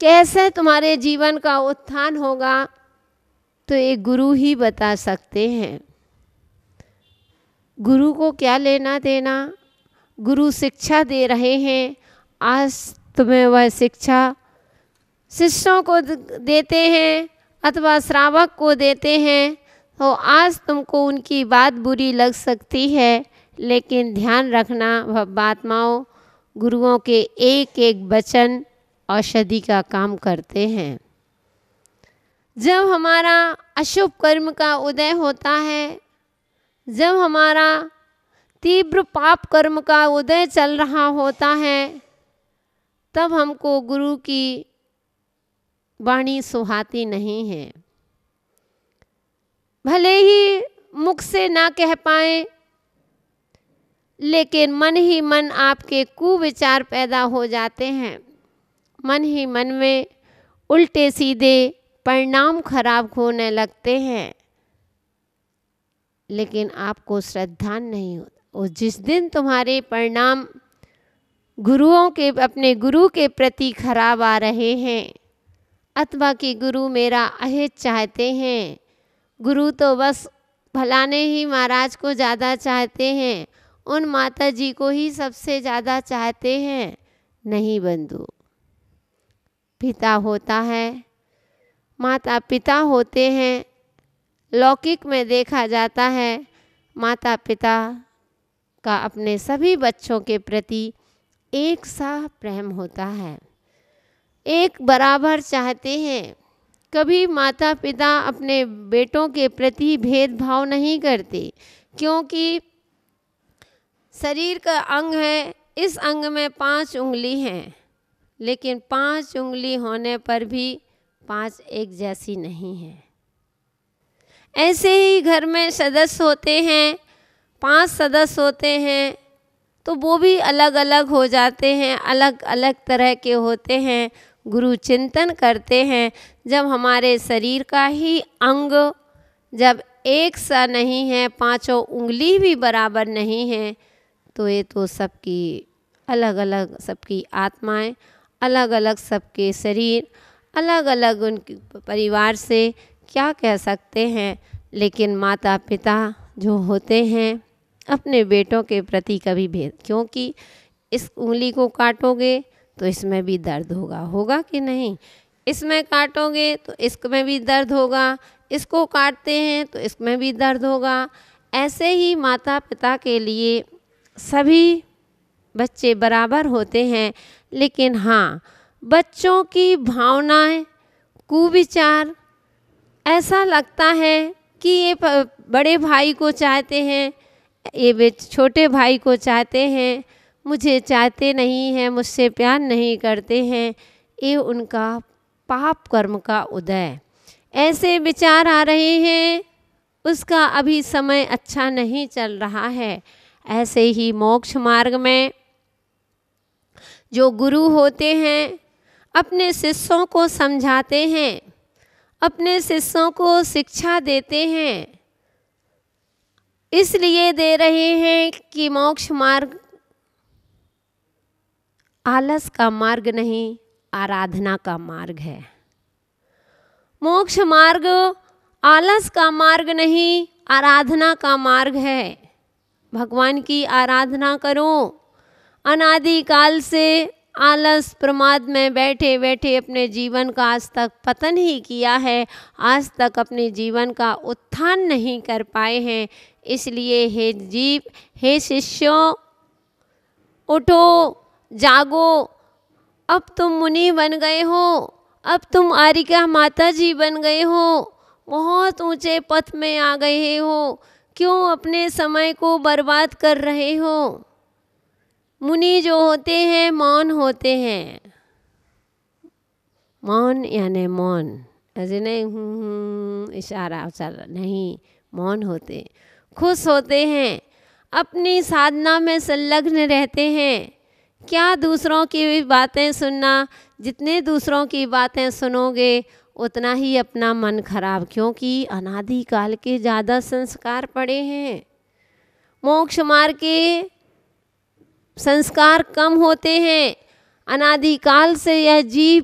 कैसे तुम्हारे जीवन का उत्थान होगा, तो एक गुरु ही बता सकते हैं। गुरु को क्या लेना देना। गुरु शिक्षा दे रहे हैं, आज तुम्हें वह शिक्षा शिष्यों को देते हैं अथवा श्रावक को देते हैं, तो आज तुमको उनकी बात बुरी लग सकती है, लेकिन ध्यान रखना भवात्माओं, गुरुओं के एक एक वचन औषधि का काम करते हैं। जब हमारा अशुभ कर्म का उदय होता है, जब हमारा तीव्र पाप कर्म का उदय चल रहा होता है, तब हमको गुरु की वाणी सुहाती नहीं है। भले ही मुख से ना कह पाए, लेकिन मन ही मन आपके कुविचार पैदा हो जाते हैं। मन ही मन में उल्टे सीधे परिणाम खराब होने लगते हैं, लेकिन आपको श्रद्धा नहीं होता। और जिस दिन तुम्हारे परिणाम गुरुओं के, अपने गुरु के प्रति खराब आ रहे हैं, अथवा कि गुरु मेरा अहित चाहते हैं, गुरु तो बस भलाने ही महाराज को ज़्यादा चाहते हैं, उन माता जी को ही सबसे ज़्यादा चाहते हैं। नहीं बंधु, पिता होता है, माता पिता होते हैं। लौकिक में देखा जाता है, माता पिता का अपने सभी बच्चों के प्रति एक सा प्रेम होता है, एक बराबर चाहते हैं। कभी माता पिता अपने बेटों के प्रति भेदभाव नहीं करते, क्योंकि शरीर का अंग है, इस अंग में 5 उंगली हैं, लेकिन 5 उंगली होने पर भी 5 एक जैसी नहीं है। ऐसे ही घर में सदस्य होते हैं, 5 सदस्य होते हैं, तो वो भी अलग अलग हो जाते हैं, अलग अलग तरह के होते हैं। गुरु चिंतन करते हैं, जब हमारे शरीर का ही अंग जब एक सा नहीं है, 5 उंगली भी बराबर नहीं है, तो ये तो सबकी अलग अलग, सबकी आत्माएं अलग अलग, सबके शरीर अलग अलग, उनके परिवार से क्या कह सकते हैं। लेकिन माता पिता जो होते हैं, अपने बेटों के प्रति कभी भेद, क्योंकि इस उंगली को काटोगे तो इसमें भी दर्द होगा, होगा कि नहीं। इसमें काटोगे तो इसमें भी दर्द होगा, इसको काटते हैं तो इसमें भी दर्द होगा। ऐसे ही माता पिता के लिए सभी बच्चे बराबर होते हैं, लेकिन हाँ, बच्चों की भावनाएं, कुविचार, ऐसा लगता है कि ये बड़े भाई को चाहते हैं, ये छोटे भाई को चाहते हैं, मुझे चाहते नहीं हैं, मुझसे प्यार नहीं करते हैं। ये उनका पाप कर्म का उदय, ऐसे विचार आ रहे हैं, उसका अभी समय अच्छा नहीं चल रहा है। ऐसे ही मोक्ष मार्ग में जो गुरु होते हैं, अपने शिष्यों को समझाते हैं, अपने शिष्यों को शिक्षा देते हैं, इसलिए दे रहे हैं कि मोक्ष मार्ग आलस का मार्ग नहीं, आराधना का मार्ग है। मोक्ष मार्ग आलस का मार्ग नहीं, आराधना का मार्ग है। भगवान की आराधना करो। अनादिकाल से आलस प्रमाद में बैठे बैठे अपने जीवन का आज तक पतन ही किया है, आज तक अपने जीवन का उत्थान नहीं कर पाए हैं। इसलिए हे जीव, हे शिष्यों, उठो, जागो। अब तुम मुनि बन गए हो, अब तुम आरिका माता जी बन गए हो, बहुत ऊंचे पथ में आ गए हो। क्यों अपने समय को बर्बाद कर रहे हो। मुनि जो होते हैं मौन होते हैं। मौन यानी मौन, ऐसे नहीं इशारा उशारा नहीं, मौन होते, खुश होते हैं, अपनी साधना में संलग्न रहते हैं। क्या दूसरों की बातें सुनना, जितने दूसरों की बातें सुनोगे उतना ही अपना मन खराब, क्योंकि अनादिकाल के ज़्यादा संस्कार पड़े हैं। मोक्ष मार्ग के संस्कार कम होते हैं। अनादिकाल से यह जीव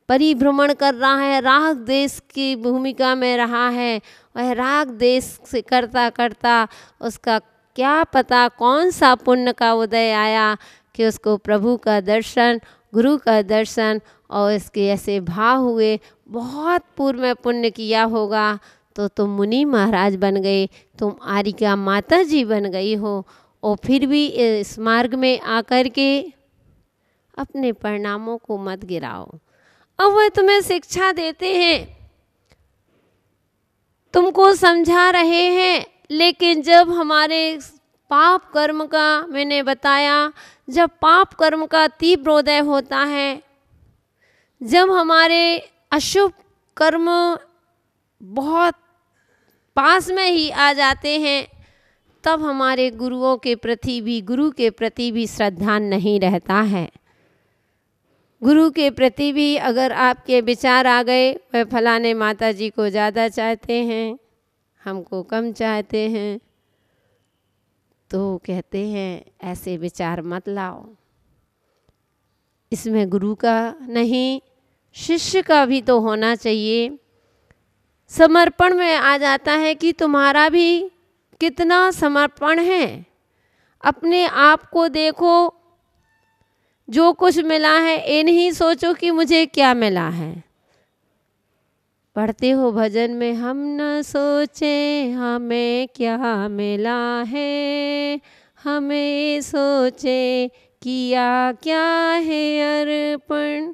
परिभ्रमण कर रहा है, राग देश की भूमिका में रहा है, वह राग देश से करता करता उसका क्या पता कौन सा पुण्य का उदय आया कि उसको प्रभु का दर्शन, गुरु का दर्शन और इसके ऐसे भाव हुए। बहुत पूर्व में पुण्य किया होगा तो तुम मुनि महाराज बन गए, तुम आर्यिका माता जी बन गई हो, और फिर भी इस मार्ग में आकर के अपने परिणामों को मत गिराओ। अब वह तुम्हें शिक्षा देते हैं, तुमको समझा रहे हैं, लेकिन जब हमारे पाप कर्म का, मैंने बताया, जब पाप कर्म का तीव्र उदय होता है, जब हमारे अशुभ कर्म बहुत पास में ही आ जाते हैं, तब हमारे गुरुओं के प्रति भी, गुरु के प्रति भी श्रद्धा नहीं रहता है। गुरु के प्रति भी अगर आपके विचार आ गए, वह फलाने माता जी को ज़्यादा चाहते हैं, हमको कम चाहते हैं, तो कहते हैं ऐसे विचार मत लाओ। इसमें गुरु का नहीं, शिष्य का भी तो होना चाहिए। समर्पण में आ जाता है कि तुम्हारा भी कितना समर्पण है। अपने आप को देखो, जो कुछ मिला है ये नहीं सोचो कि मुझे क्या मिला है। पढ़ते हो भजन में, हम न सोचे हमें क्या मिला है, हमें सोचे किया क्या है अर्पण।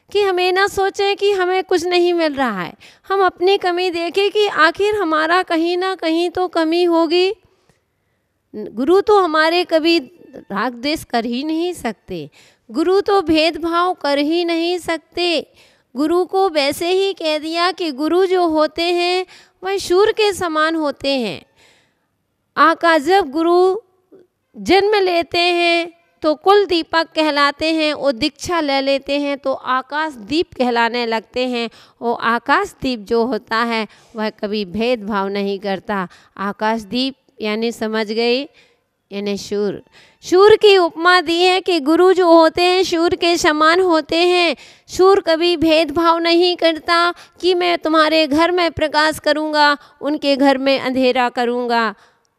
कि हमें ना सोचें कि हमें कुछ नहीं मिल रहा है, हम अपनी कमी देखें कि आखिर हमारा कहीं ना कहीं तो कमी होगी। गुरु तो हमारे कभी राग द्वेष कर ही नहीं सकते, गुरु तो भेदभाव कर ही नहीं सकते। गुरु को वैसे ही कह दिया कि गुरु जो होते हैं वह सूर्य के समान होते हैं। आकाश, जब गुरु जन्म लेते हैं तो कुल दीपक कहलाते हैं, और दीक्षा ले लेते हैं तो आकाश दीप कहलाने लगते हैं। वो आकाश दीप जो होता है वह कभी भेदभाव नहीं करता। आकाश दीप यानी समझ गई, यानी सूर्य। सूर्य की उपमा दी है कि गुरु जो होते हैं सूर्य के समान होते हैं। सूर्य कभी भेदभाव नहीं करता कि मैं तुम्हारे घर में प्रकाश करूँगा, उनके घर में अंधेरा करूँगा।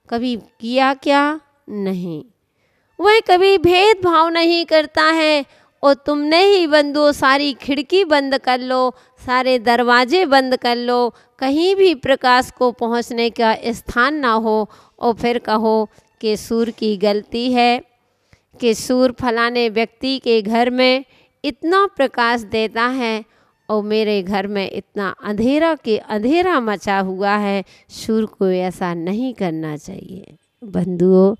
कभी किया क्या? नहीं। वह कभी भेदभाव नहीं करता है। और तुमने ही बंदो सारी खिड़की बंद कर लो, सारे दरवाजे बंद कर लो, कहीं भी प्रकाश को पहुंचने का स्थान ना हो, और फिर कहो कि सूर्य की गलती है कि सूर्य फलाने व्यक्ति के घर में इतना प्रकाश देता है और मेरे घर में इतना अंधेरा के अंधेरा मचा हुआ है। सूर्य को ऐसा नहीं करना चाहिए। बंधुओं,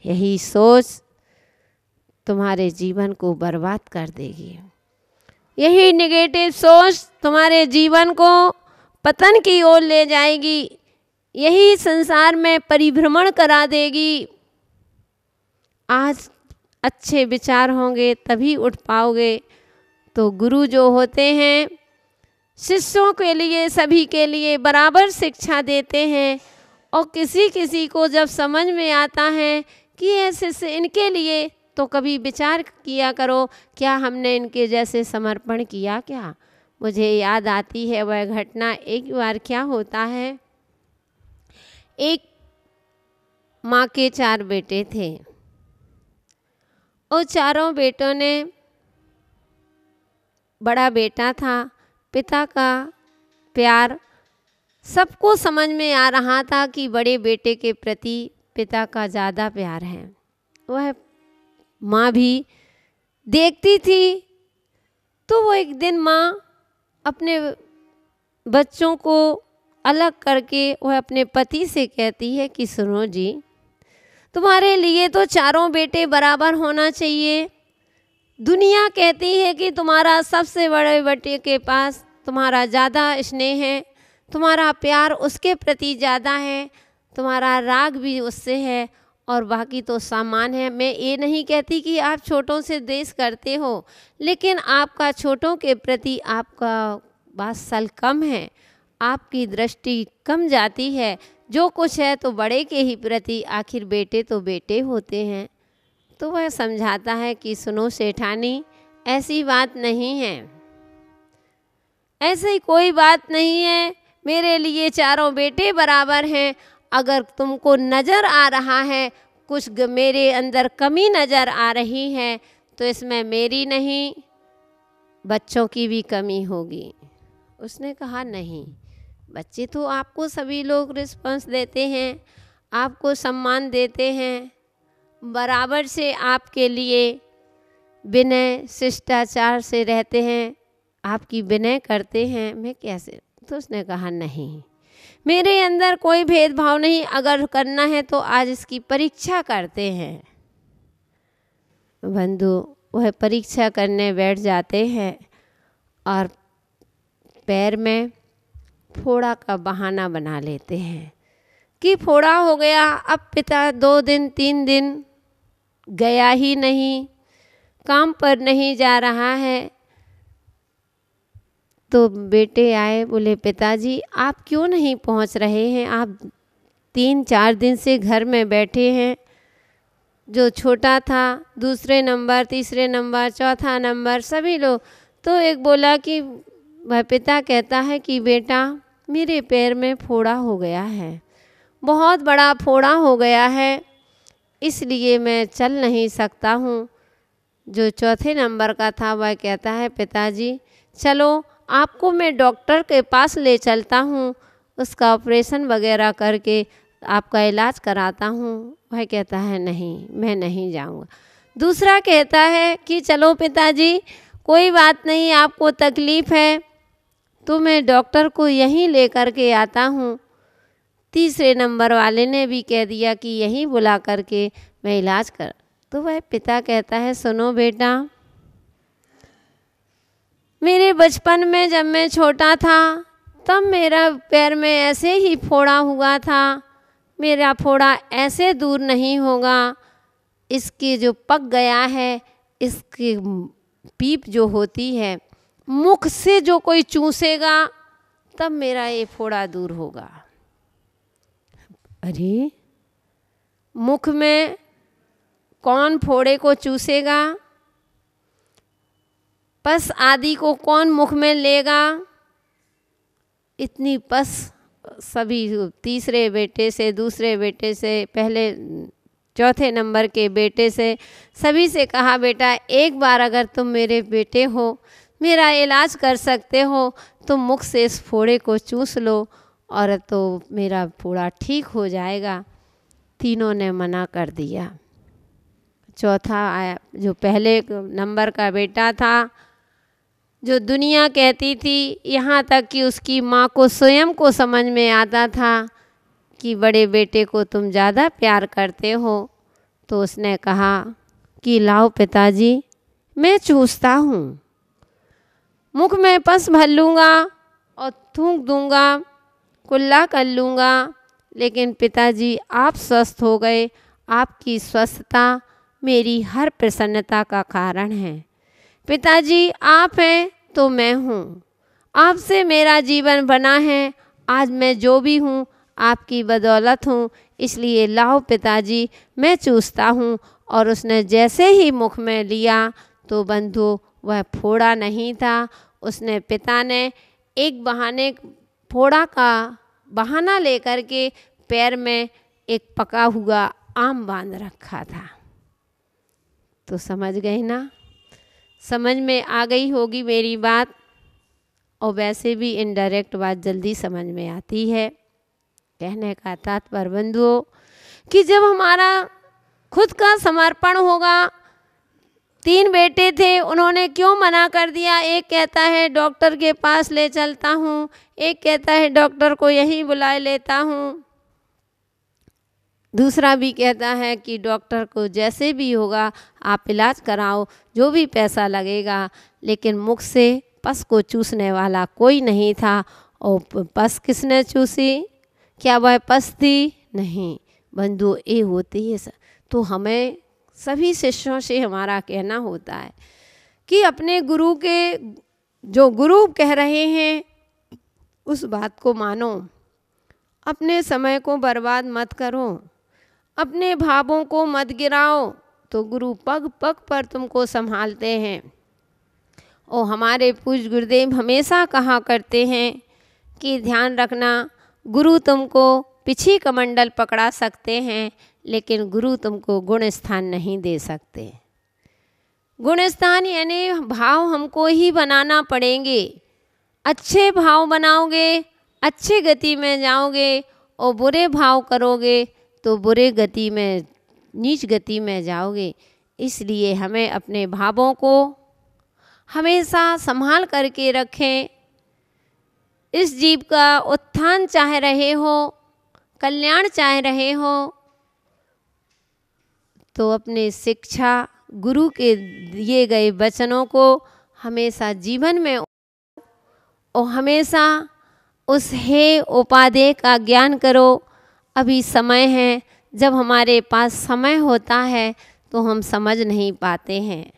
यही सोच तुम्हारे जीवन को बर्बाद कर देगी। यही नेगेटिव सोच तुम्हारे जीवन को पतन की ओर ले जाएगी। यही संसार में परिभ्रमण करा देगी। आज अच्छे विचार होंगे तभी उठ पाओगे। तो गुरु जो होते हैं शिष्यों के लिए, सभी के लिए बराबर शिक्षा देते हैं। और किसी किसी को जब समझ में आता है कि ऐसे से इनके लिए, तो कभी विचार किया करो, क्या हमने इनके जैसे समर्पण किया क्या? मुझे याद आती है वह घटना। एक बार क्या होता है, एक माँ के 4 बेटे थे और चारों बेटों ने, बड़ा बेटा था, पिता का प्यार सबको समझ में आ रहा था कि बड़े बेटे के प्रति पिता का ज़्यादा प्यार है। वह माँ भी देखती थी। तो वो एक दिन माँ अपने बच्चों को अलग करके वह अपने पति से कहती है कि सुनो जी, तुम्हारे लिए तो चारों बेटे बराबर होना चाहिए। दुनिया कहती है कि तुम्हारा सबसे बड़े बेटे के पास तुम्हारा ज़्यादा स्नेह है, तुम्हारा प्यार उसके प्रति ज़्यादा है, तुम्हारा राग भी उससे है, और बाकी तो सामान है। मैं ये नहीं कहती कि आप छोटों से द्वेष करते हो, लेकिन आपका छोटों के प्रति आपका वात्सल्य कम है, आपकी दृष्टि कम जाती है। जो कुछ है तो बड़े के ही प्रति, आखिर बेटे तो बेटे होते हैं। तो वह समझाता है कि सुनो सेठानी, ऐसी बात नहीं है। ऐसे ही कोई बात नहीं है, मेरे लिए चारों बेटे बराबर हैं। अगर तुमको नज़र आ रहा है कुछ मेरे अंदर कमी नज़र आ रही है तो इसमें मेरी नहीं, बच्चों की भी कमी होगी। उसने कहा नहीं, बच्चे तो आपको सभी लोग रिस्पॉन्स देते हैं, आपको सम्मान देते हैं, बराबर से आपके लिए विनय शिष्टाचार से रहते हैं, आपकी विनय करते हैं, मैं कैसे। तो उसने कहा नहीं, मेरे अंदर कोई भेदभाव नहीं, अगर करना है तो आज इसकी परीक्षा करते हैं। बंधु वह परीक्षा करने बैठ जाते हैं और पैर में फोड़ा का बहाना बना लेते हैं कि फोड़ा हो गया। अब पिता 2 दिन 3 दिन गया ही नहीं, काम पर नहीं जा रहा है। तो बेटे आए, बोले पिताजी आप क्यों नहीं पहुंच रहे हैं, आप 3-4 दिन से घर में बैठे हैं। जो छोटा था, दूसरे नंबर, तीसरे नंबर, चौथा नंबर, सभी लोग। तो एक बोला कि वह पिता कहता है कि बेटा मेरे पैर में फोड़ा हो गया है, बहुत बड़ा फोड़ा हो गया है, इसलिए मैं चल नहीं सकता हूँ। जो चौथे नंबर का था वह कहता है पिताजी चलो आपको मैं डॉक्टर के पास ले चलता हूँ, उसका ऑपरेशन वगैरह करके आपका इलाज कराता हूँ। वह कहता है नहीं, मैं नहीं जाऊँगा। दूसरा कहता है कि चलो पिताजी कोई बात नहीं, आपको तकलीफ़ है तो मैं डॉक्टर को यहीं ले कर के आता हूँ। तीसरे नंबर वाले ने भी कह दिया कि यहीं बुला करके मैं इलाज कर। तो वह पिता कहता है सुनो बेटा, मेरे बचपन में जब मैं छोटा था तब मेरा पैर में ऐसे ही फोड़ा हुआ था, मेरा फोड़ा ऐसे दूर नहीं होगा, इसके जो पक गया है, इसकी पीप जो होती है, मुख से जो कोई चूसेगा तब मेरा ये फोड़ा दूर होगा। अरे मुख में कौन फोड़े को चूसेगा, पस आदि को कौन मुख में लेगा। इतनी पस सभी तीसरे बेटे से, दूसरे बेटे से, पहले चौथे नंबर के बेटे से, सभी से कहा बेटा एक बार अगर तुम मेरे बेटे हो, मेरा इलाज कर सकते हो तो मुख से इस फोड़े को चूस लो और तो मेरा फोड़ा ठीक हो जाएगा। तीनों ने मना कर दिया। चौथा आया, जो पहले नंबर का बेटा था, जो दुनिया कहती थी, यहाँ तक कि उसकी माँ को स्वयं को समझ में आता था कि बड़े बेटे को तुम ज़्यादा प्यार करते हो, तो उसने कहा कि लाओ पिताजी मैं चूसता हूँ, मुख में पस भर लूँगा और थूक दूँगा, कुल्ला कर लूँगा, लेकिन पिताजी आप स्वस्थ हो गए, आपकी स्वस्थता मेरी हर प्रसन्नता का कारण है। पिताजी आप हैं तो मैं हूँ, आपसे मेरा जीवन बना है, आज मैं जो भी हूँ आपकी बदौलत हूँ, इसलिए लाओ पिताजी मैं चूसता हूँ। और उसने जैसे ही मुख में लिया तो बंधु वह फोड़ा नहीं था, उसने पिता ने एक बहाने फोड़ा का बहाना लेकर के पैर में एक पका हुआ आम बांध रखा था। तो समझ गए ना, समझ में आ गई होगी मेरी बात। और वैसे भी इनडायरेक्ट बात जल्दी समझ में आती है। कहने का तात्पर्य बंधुओं कि जब हमारा खुद का समर्पण होगा। 3 बेटे थे, उन्होंने क्यों मना कर दिया। एक कहता है डॉक्टर के पास ले चलता हूँ, एक कहता है डॉक्टर को यहीं बुला लेता हूँ, दूसरा भी कहता है कि डॉक्टर को जैसे भी होगा आप इलाज कराओ, जो भी पैसा लगेगा। लेकिन मुख से पस को चूसने वाला कोई नहीं था। और पस किसने चूसी, क्या वह पस थी? नहीं बंधु, ये होती है। तो हमें सभी शिष्यों से हमारा कहना होता है कि अपने गुरु के, जो गुरु कह रहे हैं उस बात को मानो, अपने समय को बर्बाद मत करो, अपने भावों को मत गिराओ। तो गुरु पग पग पर तुमको संभालते हैं और हमारे पूज्य गुरुदेव हमेशा कहा करते हैं कि ध्यान रखना, गुरु तुमको पिछी कमंडल पकड़ा सकते हैं, लेकिन गुरु तुमको गुण स्थान नहीं दे सकते। गुण स्थान यानी भाव हमको ही बनाना पड़ेंगे। अच्छे भाव बनाओगे, अच्छी गति में जाओगे, और बुरे भाव करोगे तो बुरे गति में, नीच गति में जाओगे। इसलिए हमें अपने भावों को हमेशा संभाल करके रखें। इस जीव का उत्थान चाह रहे हो, कल्याण चाह रहे हो, तो अपने शिक्षा गुरु के दिए गए वचनों को हमेशा जीवन में और हमेशा उस हे उपादेय का ज्ञान करो। अभी समय है, जब हमारे पास समय होता है तो हम समझ नहीं पाते हैं,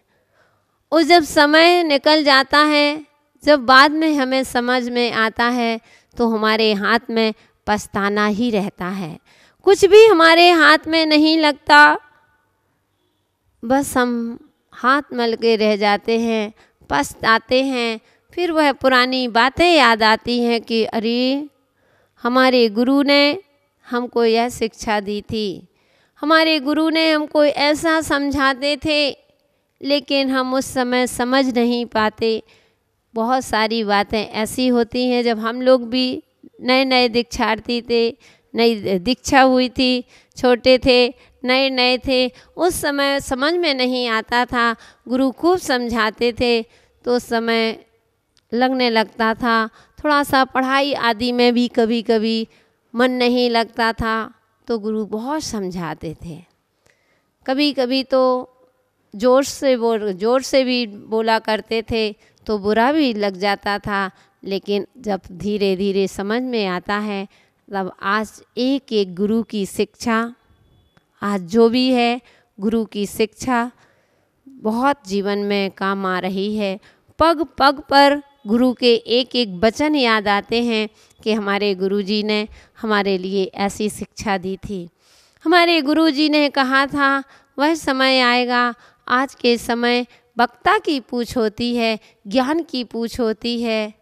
और जब समय निकल जाता है, जब बाद में हमें समझ में आता है, तो हमारे हाथ में पछताना ही रहता है। कुछ भी हमारे हाथ में नहीं लगता, बस हम हाथ मल के रह जाते हैं, पछताते हैं। फिर वह पुरानी बातें याद आती हैं कि अरे, हमारे गुरु ने हमको यह शिक्षा दी थी, हमारे गुरु ने हमको ऐसा समझाते थे, लेकिन हम उस समय समझ नहीं पाते। बहुत सारी बातें ऐसी होती हैं, जब हम लोग भी नए नए दीक्षार्थी थे, नई दीक्षा हुई थी, छोटे थे, नए नए थे, उस समय समझ में नहीं आता था। गुरु खूब समझाते थे तो उस समय लगने लगता था। थोड़ा सा पढ़ाई आदि में भी कभी कभी मन नहीं लगता था, तो गुरु बहुत समझाते थे। कभी कभी तो जोर से भी बोला करते थे तो बुरा भी लग जाता था, लेकिन जब धीरे धीरे समझ में आता है, तब आज एक एक गुरु की शिक्षा, आज जो भी है गुरु की शिक्षा बहुत जीवन में काम आ रही है। पग पग पर गुरु के एक एक वचन याद आते हैं कि हमारे गुरुजी ने हमारे लिए ऐसी शिक्षा दी थी। हमारे गुरुजी ने कहा था वह समय आएगा, आज के समय वक्ता की पूछ होती है, ज्ञान की पूछ होती है,